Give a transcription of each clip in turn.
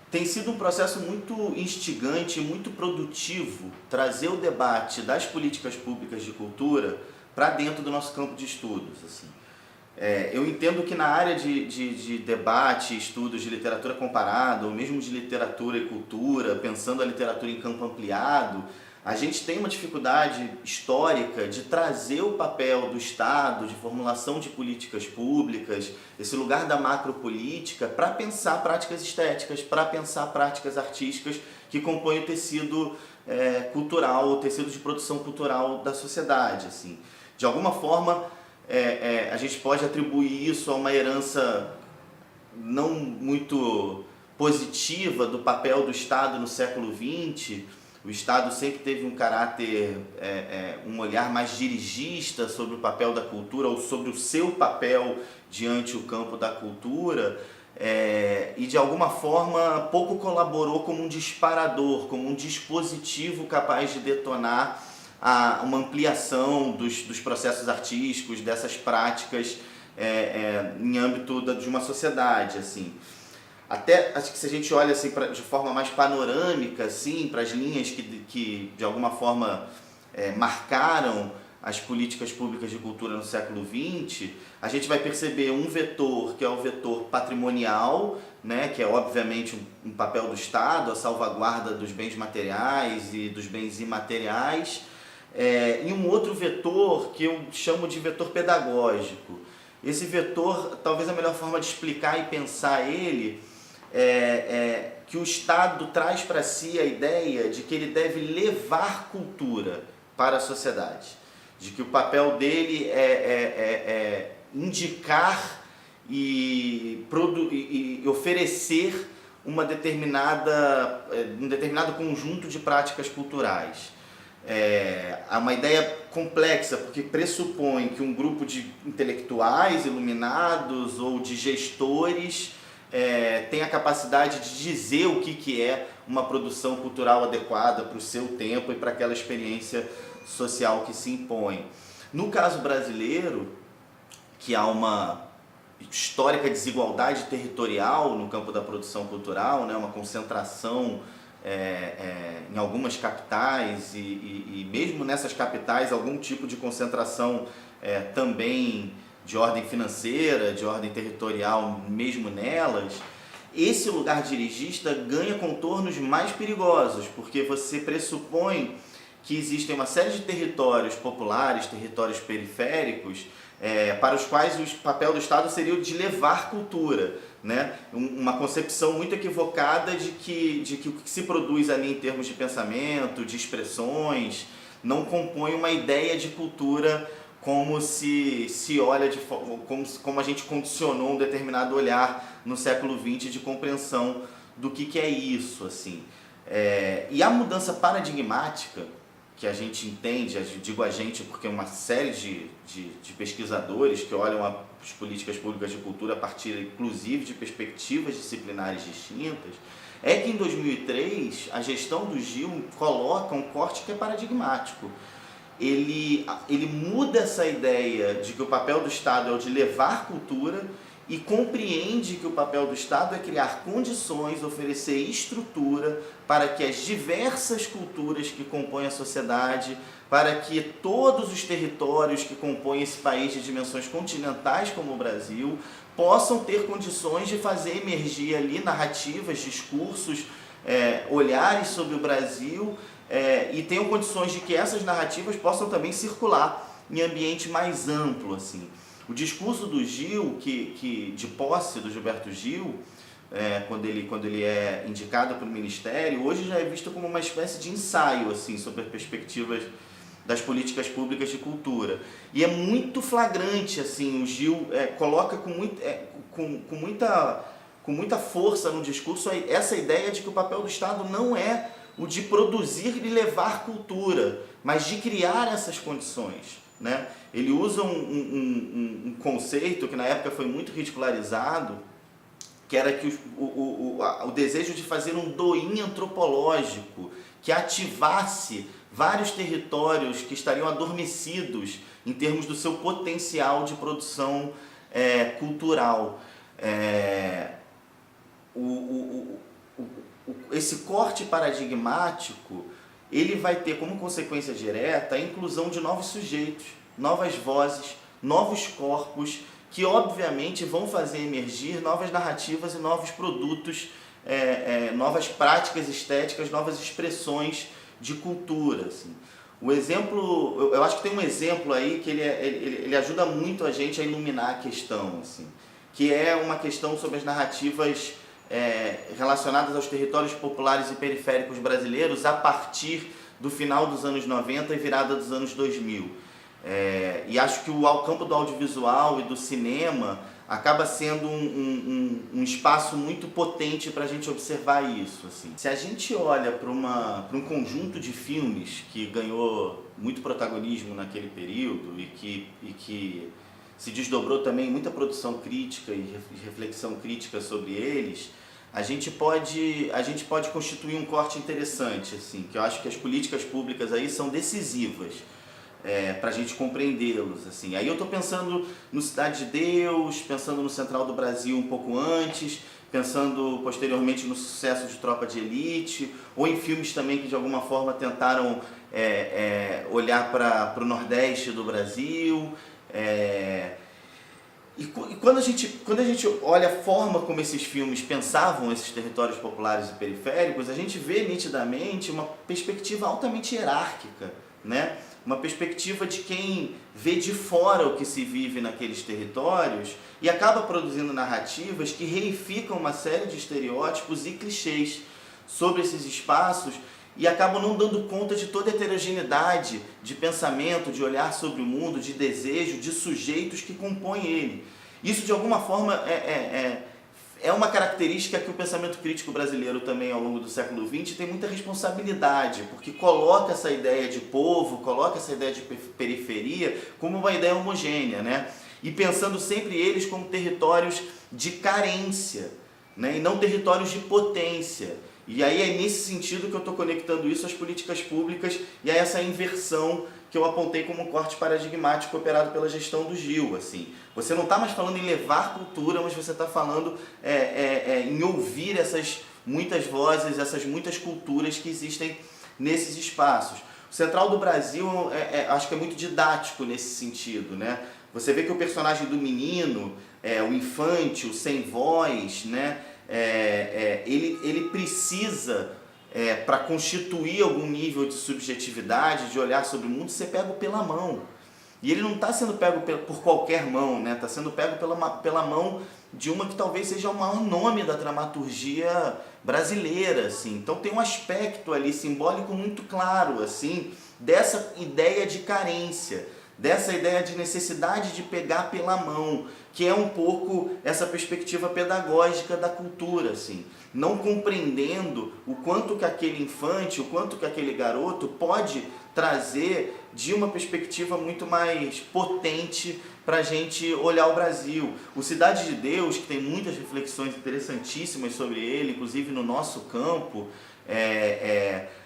Tem sido um processo muito instigante e muito produtivo trazer o debate das políticas públicas de cultura para dentro do nosso campo de estudos. Assim. Eu entendo que na área de debate, estudos de literatura comparada, ou mesmo de literatura e cultura, pensando a literatura em campo ampliado, a gente tem uma dificuldade histórica de trazer o papel do Estado, de formulação de políticas públicas, esse lugar da macropolítica, para pensar práticas estéticas, para pensar práticas artísticas que compõem o tecido cultural, o tecido de produção cultural da sociedade. Assim. De alguma forma, a gente pode atribuir isso a uma herança não muito positiva do papel do Estado no século XX. O Estado sempre teve um caráter, um olhar mais dirigista sobre o papel da cultura ou sobre o seu papel diante o campo da cultura e de alguma forma pouco colaborou como um disparador, como um dispositivo capaz de detonar uma ampliação dos processos artísticos, dessas práticas em âmbito de uma sociedade, assim. Até acho que se a gente olha assim, de forma mais panorâmica assim, para as linhas que de alguma forma marcaram as políticas públicas de cultura no século XX, a gente vai perceber um vetor que é o vetor patrimonial, né, que é obviamente um papel do Estado, a salvaguarda dos bens materiais e dos bens imateriais, e um outro vetor que eu chamo de vetor pedagógico. Esse vetor, talvez a melhor forma de explicar e pensar ele que o Estado traz para si a ideia de que ele deve levar cultura para a sociedade, de que o papel dele é indicar e oferecer um determinado conjunto de práticas culturais. É uma ideia complexa, porque pressupõe que um grupo de intelectuais iluminados ou de gestores tem a capacidade de dizer o que é uma produção cultural adequada para o seu tempo e para aquela experiência social que se impõe. No caso brasileiro, que há uma histórica desigualdade territorial no campo da produção cultural, né, uma concentração em algumas capitais e mesmo nessas capitais algum tipo de concentração também de ordem financeira, de ordem territorial mesmo nelas, esse lugar dirigista ganha contornos mais perigosos, porque você pressupõe que existem uma série de territórios populares, territórios periféricos, para os quais o papel do Estado seria o de levar cultura, né? Uma concepção muito equivocada de que o que se produz ali em termos de pensamento, de expressões, não compõe uma ideia de cultura como se olha, como a gente condicionou um determinado olhar no século XX de compreensão do que é isso. Assim. E a mudança paradigmática que a gente entende, digo a gente porque é uma série de pesquisadores que olham as políticas públicas de cultura a partir, inclusive, de perspectivas disciplinares distintas, é que em 2003 a gestão do Gil coloca um corte que é paradigmático. Ele muda essa ideia de que o papel do Estado é o de levar cultura e compreende que o papel do Estado é criar condições, oferecer estrutura para que as diversas culturas que compõem a sociedade, para que todos os territórios que compõem esse país de dimensões continentais como o Brasil, possam ter condições de fazer emergir ali narrativas, discursos, olhares sobre o Brasil, e tenham condições de que essas narrativas possam também circular em ambiente mais amplo. Assim. O discurso do Gil, de posse do Gilberto Gil, quando ele é indicado para o Ministério, hoje já é visto como uma espécie de ensaio assim, sobre as perspectivas das políticas públicas de cultura. E é muito flagrante, assim, o Gil coloca com muita força no discurso essa ideia de que o papel do Estado não é o de produzir e levar cultura, mas de criar essas condições. Né? Ele usa um conceito que na época foi muito ridicularizado, que era que o desejo de fazer um do-in antropológico que ativasse vários territórios que estariam adormecidos em termos do seu potencial de produção cultural. esse corte paradigmático, ele vai ter como consequência direta a inclusão de novos sujeitos, novas vozes, novos corpos, que obviamente vão fazer emergir novas narrativas e novos produtos, novas práticas estéticas, novas expressões de cultura. Assim. O exemplo, eu acho que tem um exemplo aí que ele ajuda muito a gente a iluminar a questão, assim, que é uma questão sobre as narrativas relacionadas aos territórios populares e periféricos brasileiros a partir do final dos anos 90 e virada dos anos 2000. E acho que o campo do audiovisual e do cinema acaba sendo um espaço muito potente para a gente observar isso. Assim. Se a gente olha para um conjunto de filmes que ganhou muito protagonismo naquele período e que se desdobrou também muita produção crítica e reflexão crítica sobre eles, a gente pode constituir um corte interessante, assim, que eu acho que as políticas públicas aí são decisivas para a gente compreendê-los. Assim. Aí eu estou pensando no Cidade de Deus, pensando no Central do Brasil um pouco antes, pensando posteriormente no sucesso de Tropa de Elite, ou em filmes também que de alguma forma tentaram olhar para o Nordeste do Brasil. E quando a gente olha a forma como esses filmes pensavam esses territórios populares e periféricos, a gente vê nitidamente uma perspectiva altamente hierárquica, né? Uma perspectiva de quem vê de fora o que se vive naqueles territórios e acaba produzindo narrativas que reificam uma série de estereótipos e clichês sobre esses espaços e acabam não dando conta de toda a heterogeneidade de pensamento, de olhar sobre o mundo, de desejo, de sujeitos que compõem ele. Isso, de alguma forma, é uma característica que o pensamento crítico brasileiro também, ao longo do século XX, tem muita responsabilidade, porque coloca essa ideia de povo, coloca essa ideia de periferia como uma ideia homogênea, né? E pensando sempre eles como territórios de carência, né? E não territórios de potência. E aí é nesse sentido que eu estou conectando isso às políticas públicas e a essa inversão que eu apontei como um corte paradigmático operado pela gestão do Gil. Assim. Você não está mais falando em levar cultura, mas você está falando em ouvir essas muitas vozes, essas muitas culturas que existem nesses espaços. O Central do Brasil acho que é muito didático nesse sentido, né? Você vê que o personagem do menino, o infante, o sem voz, né? Ele precisa, para constituir algum nível de subjetividade, de olhar sobre o mundo, ser pego pela mão. E ele não está sendo pego por qualquer mão, né? Está sendo pego pela mão de uma que talvez seja o maior nome da dramaturgia brasileira. Assim. Então tem um aspecto ali simbólico muito claro assim, dessa ideia de carência, dessa ideia de necessidade de pegar pela mão, que é um pouco essa perspectiva pedagógica da cultura, assim, não compreendendo o quanto que aquele infante, o quanto que aquele garoto pode trazer de uma perspectiva muito mais potente para a gente olhar o Brasil. O Cidade de Deus, que tem muitas reflexões interessantíssimas sobre ele, inclusive no nosso campo,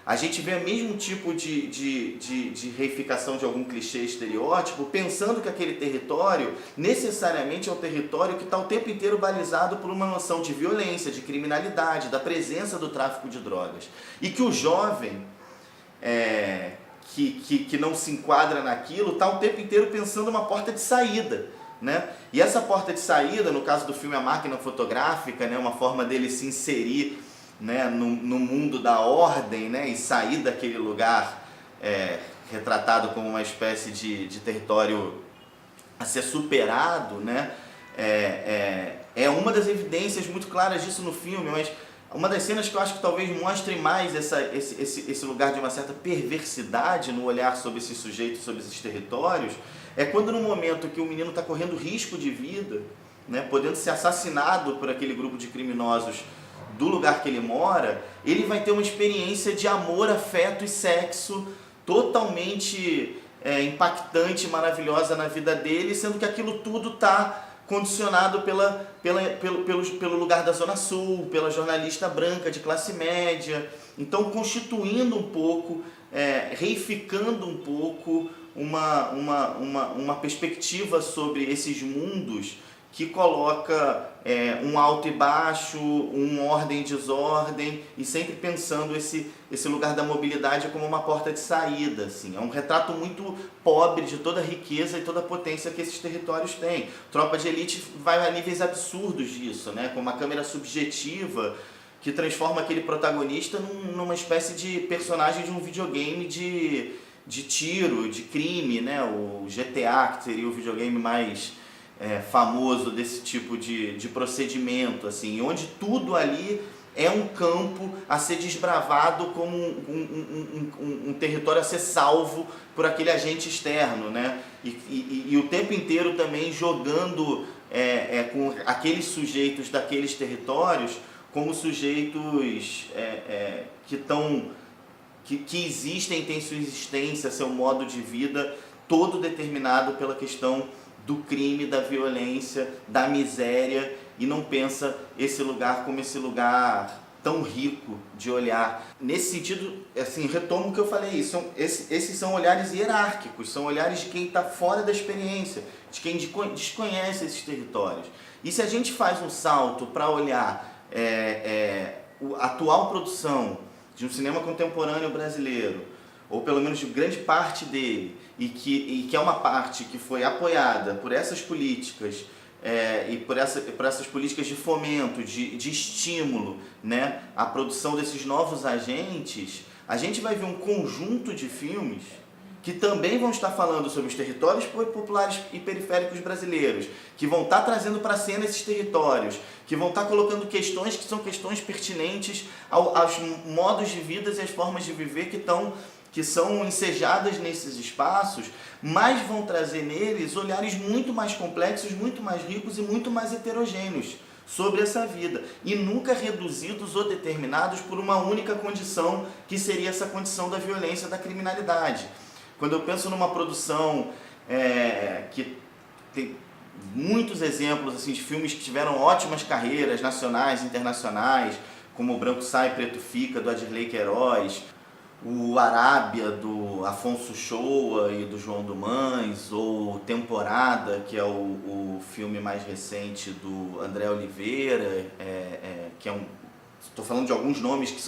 a gente vê o mesmo tipo de reificação de algum clichê, estereótipo, pensando que aquele território necessariamente é um território que está o tempo inteiro balizado por uma noção de violência, de criminalidade, da presença do tráfico de drogas. E que o jovem que não se enquadra naquilo está o tempo inteiro pensando uma porta de saída. Né? E essa porta de saída, no caso do filme A Máquina Fotográfica, né, uma forma dele se inserir, né, no mundo da ordem, né, e sair daquele lugar retratado como uma espécie de território a ser superado, né, é uma das evidências muito claras disso no filme, mas uma das cenas que eu acho que talvez mostre mais esse lugar de uma certa perversidade no olhar sobre esses sujeitos, sobre esses territórios, é quando no momento que o menino está correndo risco de vida, né, podendo ser assassinado por aquele grupo de criminosos do lugar que ele mora, ele vai ter uma experiência de amor, afeto e sexo totalmente impactante, maravilhosa na vida dele, sendo que aquilo tudo está condicionado pelo lugar da Zona Sul, pela jornalista branca de classe média, então constituindo um pouco, reificando um pouco uma perspectiva sobre esses mundos que coloca um alto e baixo, um ordem e desordem, e sempre pensando esse lugar da mobilidade como uma porta de saída. Assim. É um retrato muito pobre de toda a riqueza e toda a potência que esses territórios têm. Tropa de Elite vai a níveis absurdos disso, né? Com uma câmera subjetiva que transforma aquele protagonista numa espécie de personagem de um videogame de tiro, de crime, né? O GTA, que seria o videogame mais famoso desse tipo de procedimento, assim, onde tudo ali é um campo a ser desbravado como um território a ser salvo por aquele agente externo, né? E o tempo inteiro também jogando com aqueles sujeitos daqueles territórios como sujeitos que existem, têm sua existência, seu modo de vida, todo determinado pela questão do crime, da violência, da miséria, e não pensa esse lugar como esse lugar tão rico de olhar. Nesse sentido, assim, retomo o que eu falei, esses são olhares hierárquicos, são olhares de quem está fora da experiência, de quem desconhece esses territórios. E se a gente faz um salto para olhar a atual produção de um cinema contemporâneo brasileiro, ou pelo menos de grande parte dele, e que é uma parte que foi apoiada por essas políticas e por essas políticas de fomento, de estímulo, né, à produção desses novos agentes, a gente vai ver um conjunto de filmes que também vão estar falando sobre os territórios populares e periféricos brasileiros, que vão estar trazendo para a cena esses territórios, que vão estar colocando questões que são questões pertinentes aos modos de vida e às formas de viver que são ensejadas nesses espaços, mas vão trazer neles olhares muito mais complexos, muito mais ricos e muito mais heterogêneos sobre essa vida, e nunca reduzidos ou determinados por uma única condição, que seria essa condição da violência, da criminalidade. Quando eu penso numa produção que tem muitos exemplos assim, de filmes que tiveram ótimas carreiras nacionais, internacionais, como O Branco Sai, Preto Fica, do Adirley Queiroz, o Arábia, do Afonso Shoa e do João Dumans, ou Temporada, que é o filme mais recente do André Oliveira, que é estou falando de alguns nomes que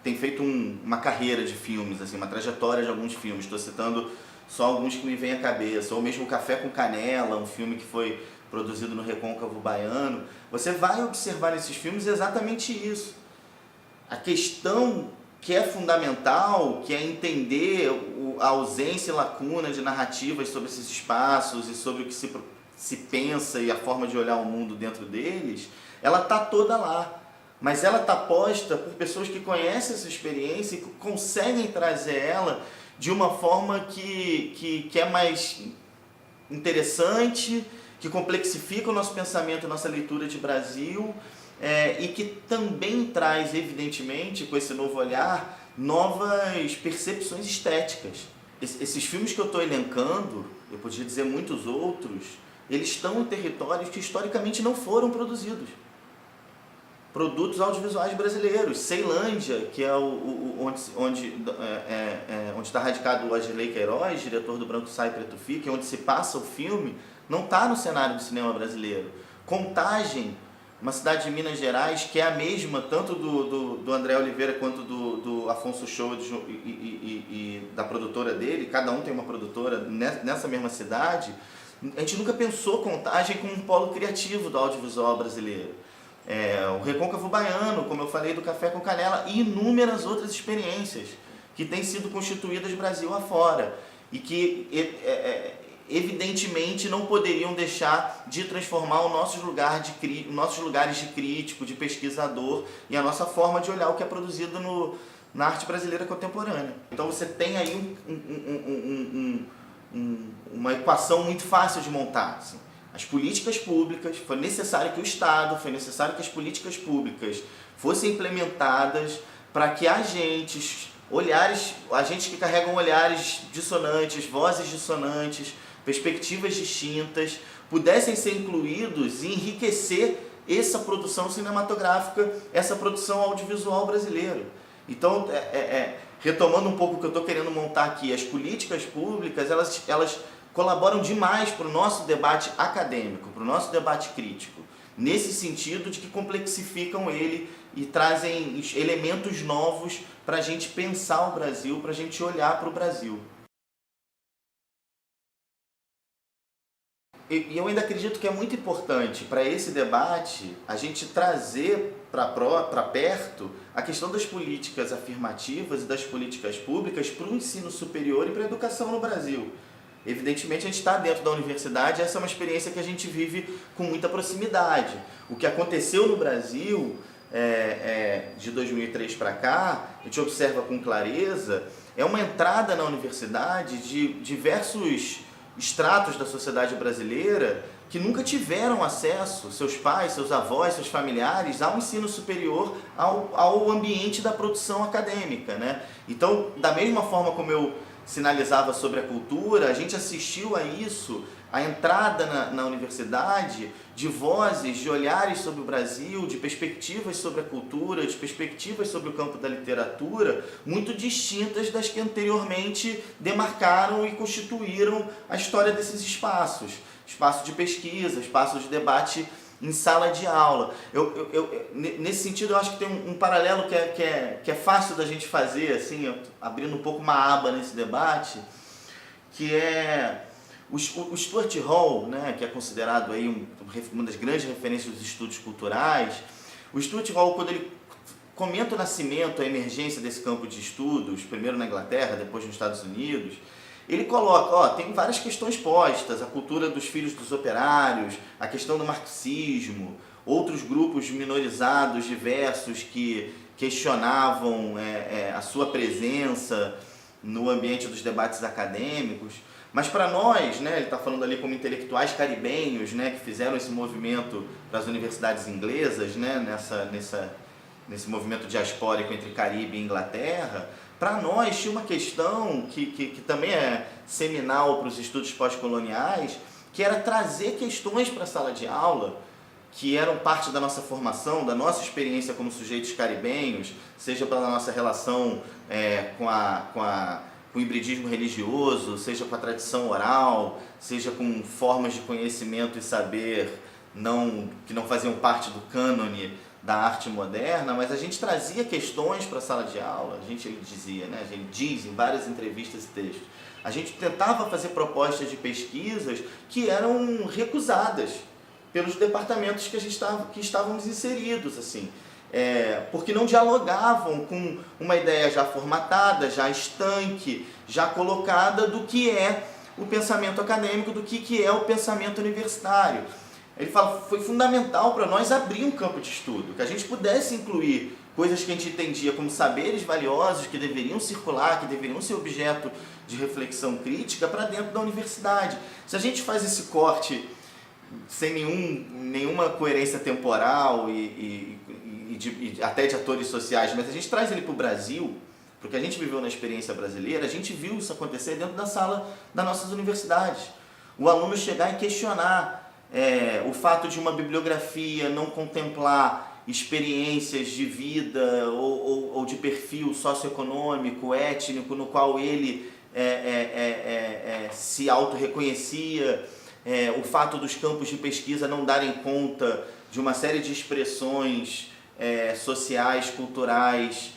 têm feito uma carreira de filmes, assim, uma trajetória de alguns filmes, estou citando só alguns que me vêm à cabeça, ou mesmo Café com Canela, um filme que foi produzido no Recôncavo Baiano. Você vai observar nesses filmes exatamente isso. A questão que é fundamental, que é entender a ausência e lacuna de narrativas sobre esses espaços e sobre o que se pensa e a forma de olhar o mundo dentro deles, ela está toda lá. Mas ela está posta por pessoas que conhecem essa experiência e que conseguem trazer ela de uma forma que é mais interessante, que complexifica o nosso pensamento, a nossa leitura de Brasil, e que também traz, evidentemente, com esse novo olhar, novas percepções estéticas. Esses filmes que eu estou elencando, eu podia dizer muitos outros, eles estão em territórios que historicamente não foram produzidos. Produtos audiovisuais brasileiros. Ceilândia, que é onde está radicado o Adirley Queiroz, diretor do Branco Sai, Preto Fica, onde se passa o filme, não está no cenário do cinema brasileiro. Contagem, uma cidade de Minas Gerais, que é a mesma, tanto do André Oliveira quanto do Afonso Shoa e da produtora dele, cada um tem uma produtora nessa mesma cidade. A gente nunca pensou Contagem como um polo criativo do audiovisual brasileiro. O Recôncavo Baiano, como eu falei, do Café com Canela, e inúmeras outras experiências que têm sido constituídas Brasil afora e que evidentemente não poderiam deixar de transformar os nossos lugares de crítico, de pesquisador e a nossa forma de olhar o que é produzido na arte brasileira contemporânea. Então você tem aí uma equação muito fácil de montar, assim. As políticas públicas, foi necessário que o Estado, foi necessário que as políticas públicas fossem implementadas para que agentes que carregam olhares dissonantes, vozes dissonantes, perspectivas distintas, pudessem ser incluídos e enriquecer essa produção cinematográfica, essa produção audiovisual brasileira. Então, retomando um pouco o que eu estou querendo montar aqui, as políticas públicas, elas colaboram demais para o nosso debate acadêmico, para o nosso debate crítico, nesse sentido de que complexificam ele e trazem elementos novos para a gente pensar o Brasil, para a gente olhar para o Brasil. E eu ainda acredito que é muito importante para esse debate a gente trazer para perto a questão das políticas afirmativas e das políticas públicas para o ensino superior e para a educação no Brasil. Evidentemente, a gente está dentro da universidade, essa é uma experiência que a gente vive com muita proximidade. O que aconteceu no Brasil de 2003 para cá, a gente observa com clareza, é uma entrada na universidade de diversos estratos da sociedade brasileira que nunca tiveram acesso, seus pais, seus avós, seus familiares, ao ensino superior, ao ambiente da produção acadêmica, né? Então, da mesma forma como eu sinalizava sobre a cultura, a gente assistiu a isso, a entrada na universidade de vozes, de olhares sobre o Brasil, de perspectivas sobre a cultura, de perspectivas sobre o campo da literatura, muito distintas das que anteriormente demarcaram e constituíram a história desses espaços. Espaço de pesquisa, espaço de debate em sala de aula. Nesse sentido, eu acho que tem um paralelo que é fácil da gente fazer, assim, abrindo um pouco uma aba nesse debate, que é o Stuart Hall, né, que é considerado aí uma das grandes referências dos estudos culturais. O Stuart Hall, quando ele comenta o nascimento, a emergência desse campo de estudos, primeiro na Inglaterra, depois nos Estados Unidos, ele coloca, tem várias questões postas, a cultura dos filhos dos operários, a questão do marxismo, outros grupos minorizados, diversos, que questionavam a sua presença no ambiente dos debates acadêmicos. Mas para nós, né, ele está falando ali como intelectuais caribenhos, né, que fizeram esse movimento para as universidades inglesas, né, nesse movimento diaspórico entre Caribe e Inglaterra. Para nós tinha uma questão que também é seminal para os estudos pós-coloniais, que era trazer questões para a sala de aula, que eram parte da nossa formação, da nossa experiência como sujeitos caribenhos, seja pela nossa relação com o hibridismo religioso, seja com a tradição oral, seja com formas de conhecimento e saber que não faziam parte do cânone da arte moderna, mas a gente trazia questões para a sala de aula, ele dizia, né? Ele diz em várias entrevistas e textos, a gente tentava fazer propostas de pesquisas que eram recusadas pelos departamentos que estávamos inseridos, assim, porque não dialogavam com uma ideia já formatada, já estanque, já colocada do que é o pensamento acadêmico, do que é o pensamento universitário. Ele fala, foi fundamental para nós abrir um campo de estudo, que a gente pudesse incluir coisas que a gente entendia como saberes valiosos, que deveriam circular, que deveriam ser objeto de reflexão crítica para dentro da universidade. Se a gente faz esse corte sem nenhuma coerência temporal e até de atores sociais, mas a gente traz ele para o Brasil, porque a gente viveu na experiência brasileira, a gente viu isso acontecer dentro da sala das nossas universidades. O aluno chegar e questionar o fato de uma bibliografia não contemplar experiências de vida ou de perfil socioeconômico, étnico, no qual ele se auto-reconhecia, o fato dos campos de pesquisa não darem conta de uma série de expressões sociais, culturais,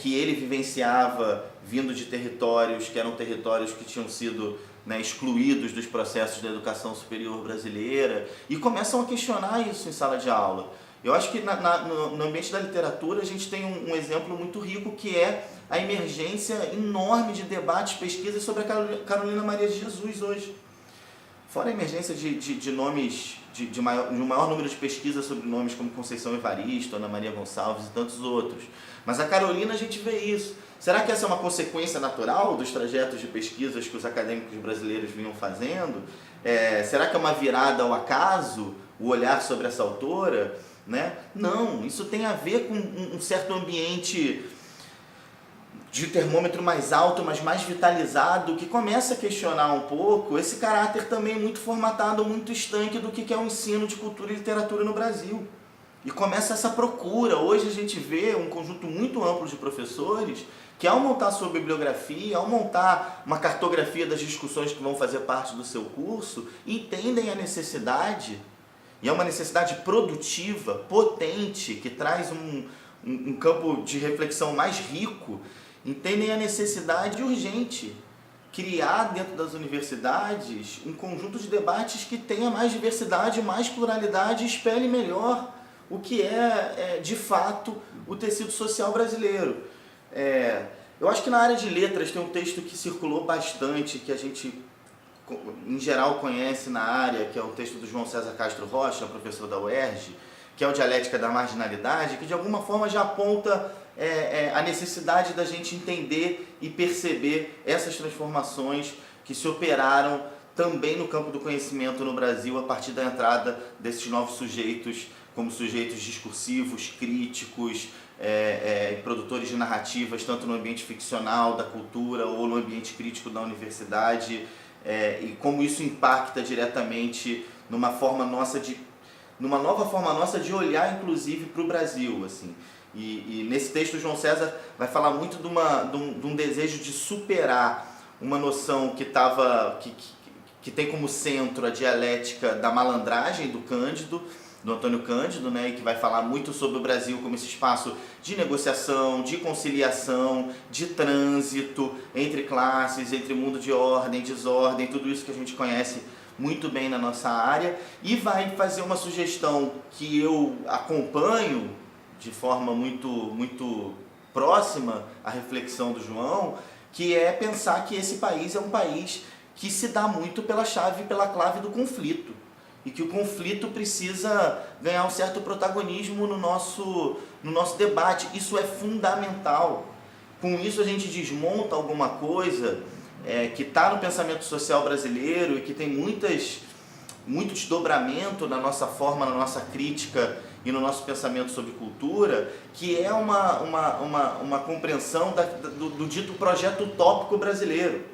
que ele vivenciava vindo de territórios que eram territórios que tinham sido excluídos dos processos da educação superior brasileira, e começam a questionar isso em sala de aula. Eu acho que no ambiente da literatura a gente tem um exemplo muito rico, que é a emergência enorme de debates, pesquisas sobre a Carolina Maria de Jesus hoje. Fora a emergência de nomes, de um maior número de pesquisas sobre nomes como Conceição Evaristo, Ana Maria Gonçalves e tantos outros. Mas a Carolina, a gente vê isso. Será que essa é uma consequência natural dos trajetos de pesquisas que os acadêmicos brasileiros vinham fazendo? Será que é uma virada ao acaso, o olhar sobre essa autora? Né? Não, isso tem a ver com um certo ambiente de termômetro mais alto, mas mais vitalizado, que começa a questionar um pouco esse caráter também muito formatado, muito estanque do que é o ensino de cultura e literatura no Brasil. E começa essa procura. Hoje a gente vê um conjunto muito amplo de professores que ao montar a sua bibliografia, ao montar uma cartografia das discussões que vão fazer parte do seu curso, entendem a necessidade, e é uma necessidade produtiva, potente, que traz um campo de reflexão mais rico, entendem a necessidade urgente, criar dentro das universidades um conjunto de debates que tenha mais diversidade, mais pluralidade e espelhe melhor o que é de fato o tecido social brasileiro. Eu acho que na área de letras tem um texto que circulou bastante, que a gente em geral conhece na área, que é o texto do João César Castro Rocha, professor da UERJ, que é o Dialética da Marginalidade, que de alguma forma já aponta a necessidade da gente entender e perceber essas transformações que se operaram também no campo do conhecimento no Brasil a partir da entrada desses novos sujeitos, como sujeitos discursivos, críticos, produtores de narrativas, tanto no ambiente ficcional da cultura ou no ambiente crítico da universidade, e como isso impacta diretamente numa nova forma nossa de olhar, inclusive, para o Brasil, assim. E nesse texto o João César vai falar muito de um desejo de superar uma noção que tem como centro a dialética da malandragem do Cândido, do Antônio Cândido, né, e que vai falar muito sobre o Brasil como esse espaço de negociação, de conciliação, de trânsito entre classes, entre mundo de ordem, desordem, tudo isso que a gente conhece muito bem na nossa área, e vai fazer uma sugestão que eu acompanho de forma muito próxima à reflexão do João, que é pensar que esse país é um país que se dá muito pela chave, pela clave do conflito, e que o conflito precisa ganhar um certo protagonismo no nosso debate. Isso é fundamental. Com isso a gente desmonta alguma coisa que está no pensamento social brasileiro e que tem muito desdobramento na nossa forma, na nossa crítica e no nosso pensamento sobre cultura, que é uma compreensão do dito projeto utópico brasileiro.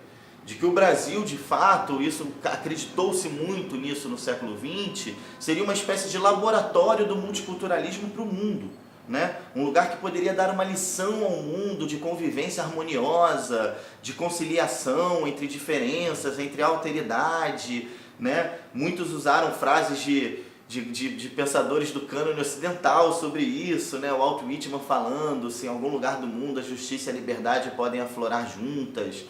De que o Brasil, de fato, isso acreditou-se muito nisso no século XX, seria uma espécie de laboratório do multiculturalismo para o mundo, né? Um lugar que poderia dar uma lição ao mundo de convivência harmoniosa, de conciliação entre diferenças, entre alteridade, né? Muitos usaram frases de pensadores do cânone ocidental sobre isso, né? O Walt Whitman falando, se em algum lugar do mundo a justiça e a liberdade podem aflorar juntas,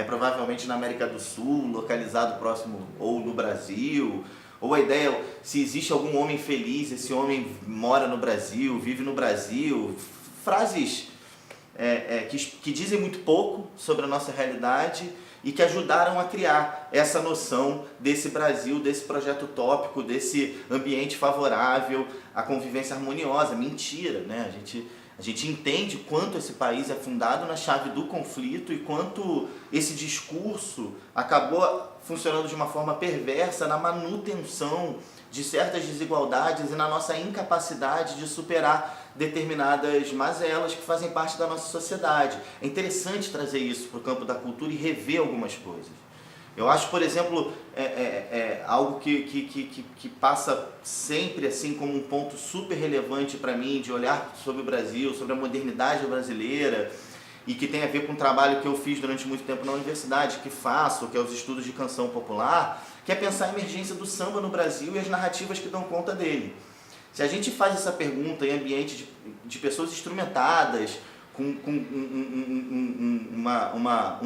provavelmente na América do Sul, localizado próximo ou no Brasil, ou a ideia, se existe algum homem feliz, esse homem mora no Brasil, vive no Brasil, frases que dizem muito pouco sobre a nossa realidade e que ajudaram a criar essa noção desse Brasil, desse projeto utópico, desse ambiente favorável à convivência harmoniosa. Mentira, né? A gente entende quanto esse país é fundado na chave do conflito e quanto esse discurso acabou funcionando de uma forma perversa na manutenção de certas desigualdades e na nossa incapacidade de superar determinadas mazelas que fazem parte da nossa sociedade. É interessante trazer isso para o campo da cultura e rever algumas coisas. Eu acho, por exemplo, algo que passa sempre assim como um ponto super relevante para mim de olhar sobre o Brasil, sobre a modernidade brasileira, e que tem a ver com um trabalho que eu fiz durante muito tempo na universidade, que é os estudos de canção popular, que é pensar a emergência do samba no Brasil e as narrativas que dão conta dele. Se a gente faz essa pergunta em ambiente de pessoas instrumentadas, com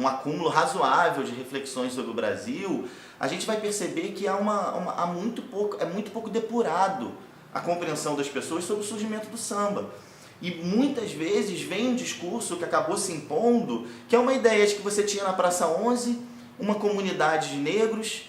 um acúmulo razoável de reflexões sobre o Brasil, a gente vai perceber que há muito pouco depurado a compreensão das pessoas sobre o surgimento do samba. E muitas vezes vem um discurso que acabou se impondo, que é uma ideia de que você tinha na Praça 11 uma comunidade de negros,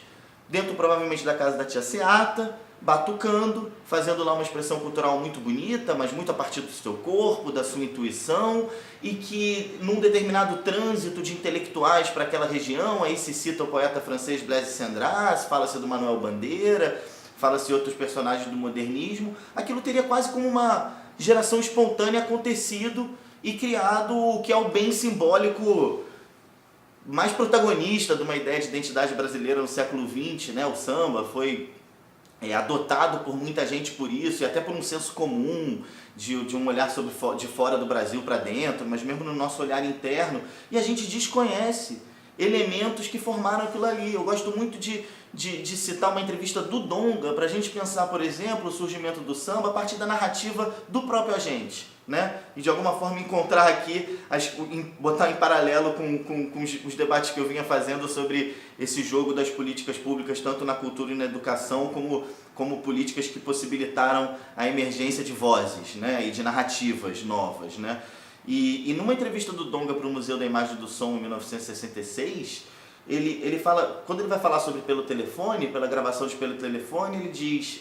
dentro provavelmente da casa da tia Seata, batucando, fazendo lá uma expressão cultural muito bonita, mas muito a partir do seu corpo, da sua intuição, e que num determinado trânsito de intelectuais para aquela região, aí se cita o poeta francês Blaise Cendrars, fala-se do Manuel Bandeira, fala-se de outros personagens do modernismo, aquilo teria quase como uma geração espontânea acontecido e criado o que é o bem simbólico mais protagonista de uma ideia de identidade brasileira no século XX, né? O samba foi adotado por muita gente por isso, e até por um senso comum de um olhar de fora do Brasil para dentro, mas mesmo no nosso olhar interno, e a gente desconhece elementos que formaram aquilo ali. Eu gosto muito de citar uma entrevista do Donga para a gente pensar, por exemplo, o surgimento do samba a partir da narrativa do próprio agente, né? E de alguma forma encontrar aqui, botar em paralelo com os debates que eu vinha fazendo sobre esse jogo das políticas públicas, tanto na cultura e na educação, como políticas que possibilitaram a emergência de vozes, né? E de narrativas novas, né? E numa entrevista do Donga para o Museu da Imagem e do Som em 1966, ele fala, quando ele vai falar sobre pela gravação de pelo telefone, ele diz,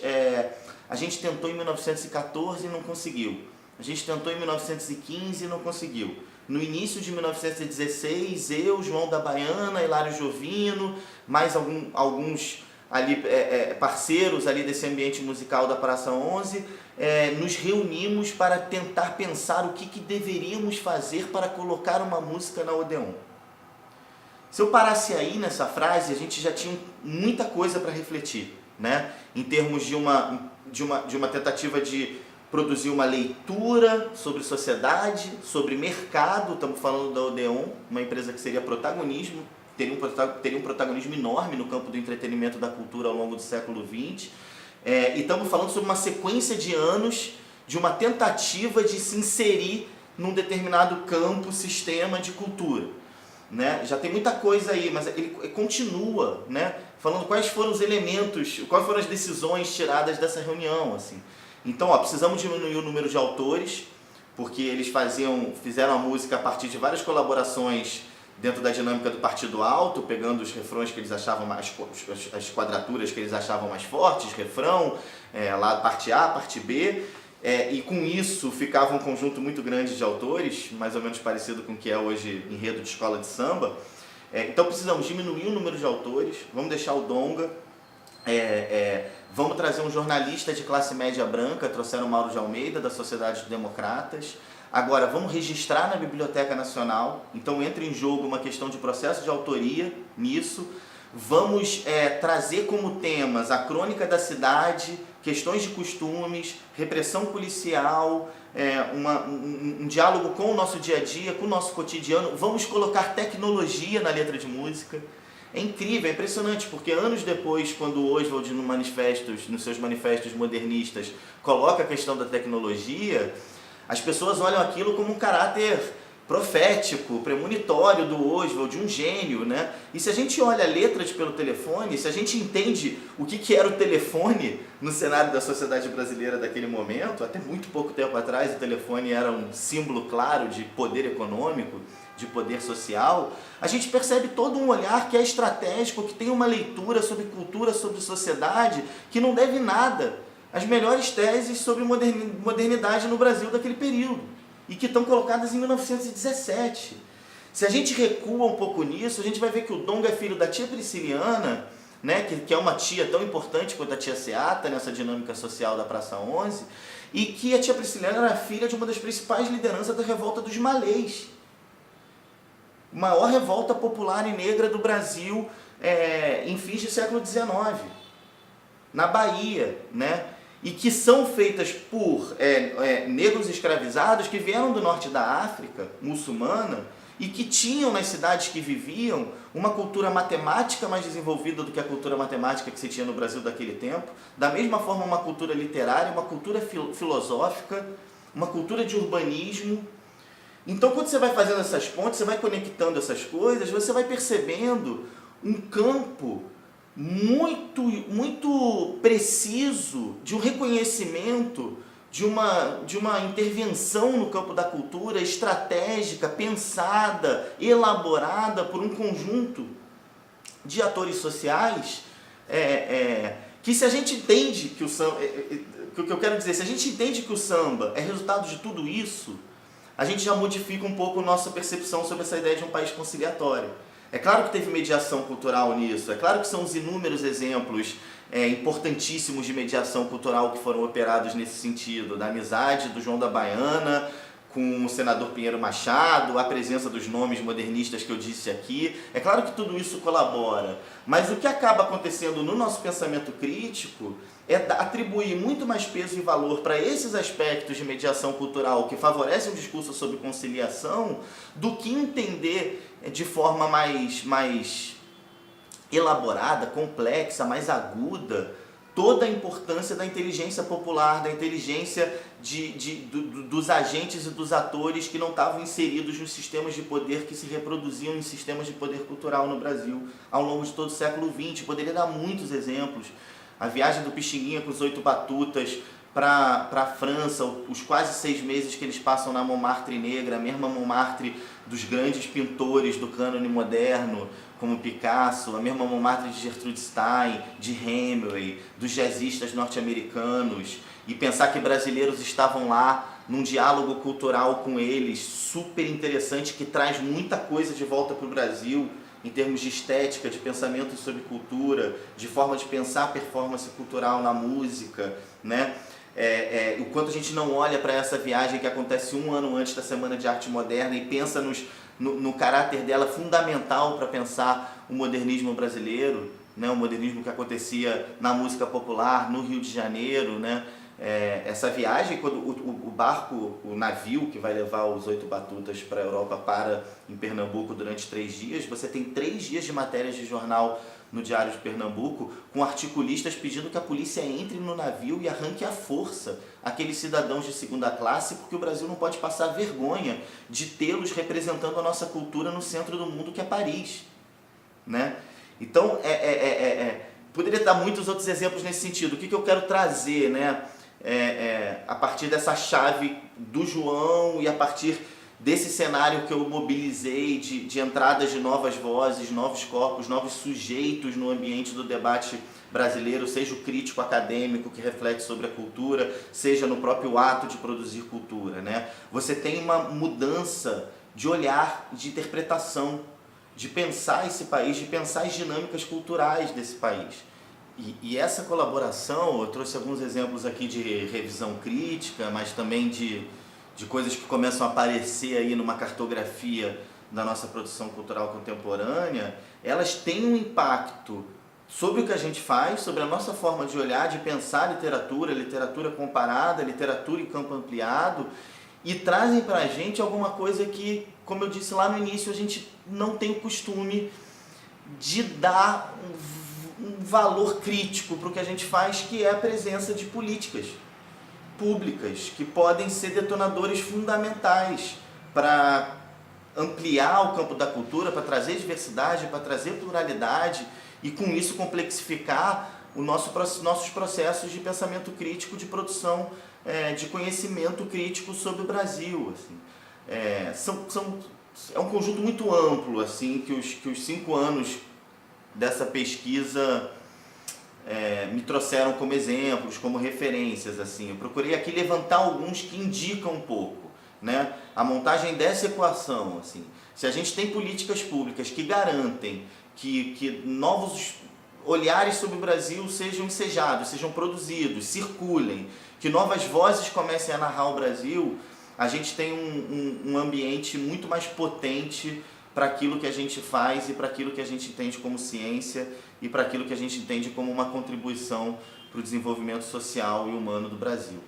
a gente tentou em 1914 e não conseguiu. A gente tentou em 1915 e não conseguiu. No início de 1916, eu, João da Baiana, Hilário Jovino, mais alguns ali, parceiros ali desse ambiente musical da Praça 11, nos reunimos para tentar pensar o que deveríamos fazer para colocar uma música na Odeon. Se eu parasse aí nessa frase, a gente já tinha muita coisa para refletir, né? Em termos de uma tentativa de produzir uma leitura sobre sociedade, sobre mercado. Estamos falando da Odeon, uma empresa que seria protagonismo, teria um protagonismo enorme no campo do entretenimento e da cultura ao longo do século XX. E estamos falando sobre uma sequência de anos de uma tentativa de se inserir num determinado campo, sistema de cultura, né? Já tem muita coisa aí, mas ele continua, né? Falando quais foram os elementos, quais foram as decisões tiradas dessa reunião, assim. Então, precisamos diminuir o número de autores, porque eles fizeram a música a partir de várias colaborações dentro da dinâmica do Partido Alto, pegando os refrões que eles achavam as quadraturas que eles achavam mais fortes, refrão, lá parte A, parte B, e com isso ficava um conjunto muito grande de autores, mais ou menos parecido com o que é hoje enredo de escola de samba. Então precisamos diminuir o número de autores, vamos deixar o Donga, vamos trazer um jornalista de classe média branca, trouxeram o Mauro de Almeida, da Sociedade dos Democratas. Agora, vamos registrar na Biblioteca Nacional, então entra em jogo uma questão de processo de autoria nisso. Vamos trazer como temas a crônica da cidade, questões de costumes, repressão policial, um diálogo com o nosso dia a dia, com o nosso cotidiano. Vamos colocar tecnologia na letra de música. É incrível, é impressionante, porque anos depois, quando o Oswald nos seus manifestos modernistas coloca a questão da tecnologia, as pessoas olham aquilo como um caráter profético, premonitório do Oswald, de um gênio, né? E se a gente olha a letra de Pelo Telefone, se a gente entende o que era o telefone no cenário da sociedade brasileira daquele momento, até muito pouco tempo atrás o telefone era um símbolo claro de poder econômico, de poder social, a gente percebe todo um olhar que é estratégico, que tem uma leitura sobre cultura, sobre sociedade, que não deve nada às melhores teses sobre modernidade no Brasil daquele período, e que estão colocadas em 1917. Se a gente recua um pouco nisso, a gente vai ver que o Donga é filho da tia Prisciliana, né, que é uma tia tão importante quanto a tia Seata nessa dinâmica social da Praça 11, e que a tia Prisciliana era filha de uma das principais lideranças da revolta dos malês, maior revolta popular e negra do Brasil em fins do século XIX, na Bahia, né? E que são feitas por negros escravizados que vieram do norte da África, muçulmana, e que tinham nas cidades que viviam uma cultura matemática mais desenvolvida do que a cultura matemática que se tinha no Brasil daquele tempo, da mesma forma uma cultura literária, uma cultura filosófica, uma cultura de urbanismo. Então, quando você vai fazendo essas pontes, você vai conectando essas coisas, você vai percebendo um campo muito preciso de um reconhecimento, de uma intervenção no campo da cultura estratégica, pensada, elaborada por um conjunto de atores sociais, que se a gente entende que o samba, o que eu quero dizer, se a gente entende que o samba é resultado de tudo isso, a gente já modifica um pouco a nossa percepção sobre essa ideia de um país conciliatório. É claro que teve mediação cultural nisso, é claro que são os inúmeros exemplos importantíssimos de mediação cultural que foram operados nesse sentido, da amizade do João da Baiana com o senador Pinheiro Machado, a presença dos nomes modernistas que eu disse aqui. É claro que tudo isso colabora, mas o que acaba acontecendo no nosso pensamento crítico é atribuir muito mais peso e valor para esses aspectos de mediação cultural que favorecem um discurso sobre conciliação do que entender de forma mais elaborada, complexa, mais aguda, toda a importância da inteligência popular, da inteligência dos agentes e dos atores que não estavam inseridos nos sistemas de poder que se reproduziam em sistemas de poder cultural no Brasil ao longo de todo o século XX. Poderia dar muitos exemplos. A viagem do Pixinguinha com os 8 batutas para a França, os quase 6 meses que eles passam na Montmartre Negra, a mesma Montmartre dos grandes pintores do cânone moderno, como Picasso, a mesma Montmartre de Gertrude Stein, de Hemingway, dos jazzistas norte-americanos, e pensar que brasileiros estavam lá num diálogo cultural com eles, super interessante, que traz muita coisa de volta para o Brasil, em termos de estética, de pensamento sobre cultura, de forma de pensar performance cultural na música, né? O quanto a gente não olha para essa viagem que acontece um ano antes da Semana de Arte Moderna e pensa no caráter dela fundamental para pensar o modernismo brasileiro, né? O modernismo que acontecia na música popular, no Rio de Janeiro, né? Essa viagem, quando o barco, o navio que vai levar os 8 batutas para a Europa para em Pernambuco durante 3 dias, você tem 3 dias de matérias de jornal no Diário de Pernambuco, com articulistas pedindo que a polícia entre no navio e arranque à força aqueles cidadãos de segunda classe, porque o Brasil não pode passar vergonha de tê-los representando a nossa cultura no centro do mundo, que é Paris, né? Então, poderia dar muitos outros exemplos nesse sentido. O que eu quero trazer, né? A partir dessa chave do João e a partir desse cenário que eu mobilizei de entradas de novas vozes, novos corpos, novos sujeitos no ambiente do debate brasileiro, seja o crítico acadêmico que reflete sobre a cultura, seja no próprio ato de produzir cultura, né? Você tem uma mudança de olhar, de interpretação, de pensar esse país, de pensar as dinâmicas culturais desse país. E essa colaboração, eu trouxe alguns exemplos aqui de revisão crítica, mas também de coisas que começam a aparecer aí numa cartografia da nossa produção cultural contemporânea, elas têm um impacto sobre o que a gente faz, sobre a nossa forma de olhar, de pensar literatura comparada, literatura em campo ampliado, e trazem para a gente alguma coisa que, como eu disse lá no início, a gente não tem o costume de dar um valor crítico para o que a gente faz, que é a presença de políticas públicas que podem ser detonadores fundamentais para ampliar o campo da cultura, para trazer diversidade, para trazer pluralidade e com isso complexificar nossos processos de pensamento crítico, de produção de conhecimento crítico sobre o Brasil. Assim. É um conjunto muito amplo assim, que os 5 anos dessa pesquisa me trouxeram como exemplos, como referências. Assim. Eu procurei aqui levantar alguns que indicam um pouco, né? A montagem dessa equação. Assim. Se a gente tem políticas públicas que garantem que novos olhares sobre o Brasil sejam ensejados, sejam produzidos, circulem, que novas vozes comecem a narrar o Brasil, a gente tem um ambiente muito mais potente para aquilo que a gente faz e para aquilo que a gente entende como ciência e para aquilo que a gente entende como uma contribuição para o desenvolvimento social e humano do Brasil.